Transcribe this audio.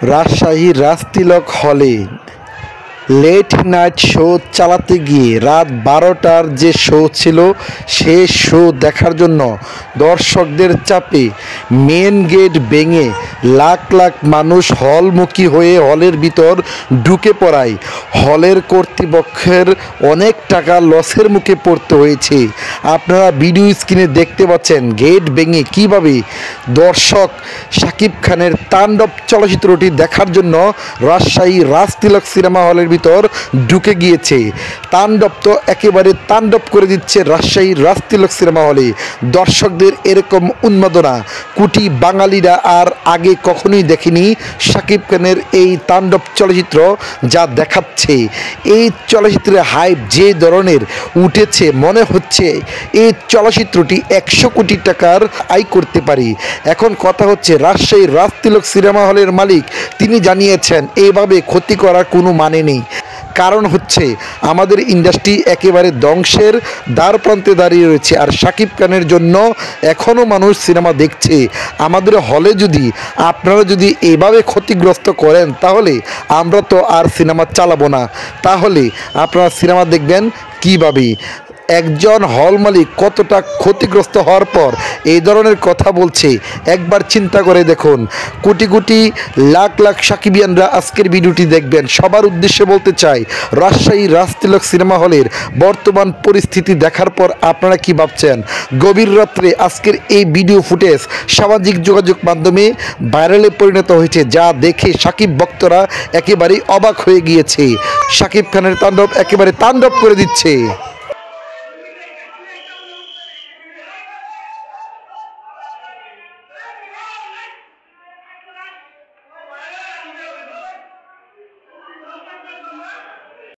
রাজশাহী রাজতিলক হলে late night show চালাতে গিয়ে রাত 12টার যে শো ছিল সে শো দেখার জন্য দর্শকদের চাপে মেন গেট ভেঙে লাখ লাখ মানুষ হলমুখী হয়ে হলের ভিতর ঢুকে পড়ায় হলের কর্তৃপক্ষের অনেক টাকা লসের মুখে পড়তে হয়েছে। আপনারা ভিডিও স্ক্রিনে দেখতে পাচ্ছেন গেট ভেঙে কীভাবে দর্শক শাকিব খানের তাণ্ডব চলচ্চিত্রটি দেখার জন্য রাজশাহী রাজতিলক সিনেমা হলের ভিতর ঢুকে গিয়েছে। তাণ্ডব তো একেবারে তাণ্ডব করে দিচ্ছে রাজশাহী রাজতিলক সিনেমা হলে। দর্শকদের এরকম উন্মাদনা কোটি বাঙালিরা আর আগে কখনোই দেখেনি। শাকিব খানের এই তাণ্ডব চলচ্চিত্র যা দেখাচ্ছে, এই চলচ্চিত্রের হাইপ যে ধরনের উঠেছে, মনে হচ্ছে এই চলচ্চিত্রটি 100 কোটি টাকার আয় করতে পারে। এখন কথা হচ্ছে রাজশাহী রাজতিলক সিনেমা হলের মালিক তিনি জানিয়েছেন এইভাবে ক্ষতি করার কোনো মানে নেই। কারণ হচ্ছে আমাদের ইন্ডাস্ট্রি একেবারে ধ্বংসের দ্বারপ্রান্তে দাঁড়িয়ে রয়েছে, আর শাকিব খানের জন্য এখনও মানুষ সিনেমা দেখছে। আমাদের হলে যদি আপনারা যদি এইভাবে ক্ষতিগ্রস্ত করেন তাহলে আমরা তো আর সিনেমা চালাবো না। তাহলে আপনারা সিনেমা দেখবেন কীভাবে? একজন হল মালিক কতটা ক্ষতিগ্রস্ত হওয়ার পর এই ধরনের কথা বলছে একবার চিন্তা করে দেখুন। কোটি কোটি লাখ লাখ সাকিবিয়ানরা আজকের ভিডিওটি দেখবেন। সবার উদ্দেশ্যে বলতে চাই, রাজশাহী রাজতিলক সিনেমা হলের বর্তমান পরিস্থিতি দেখার পর আপনারা কি ভাবছেন? গভীর রাত্রে আজকের এই ভিডিও ফুটেজ সামাজিক যোগাযোগ মাধ্যমে ভাইরালে পরিণত হয়েছে, যা দেখে সাকিব ভক্তরা একেবারেই অবাক হয়ে গিয়েছে। সাকিব খানের তাণ্ডব একেবারে তাণ্ডব করে দিচ্ছে।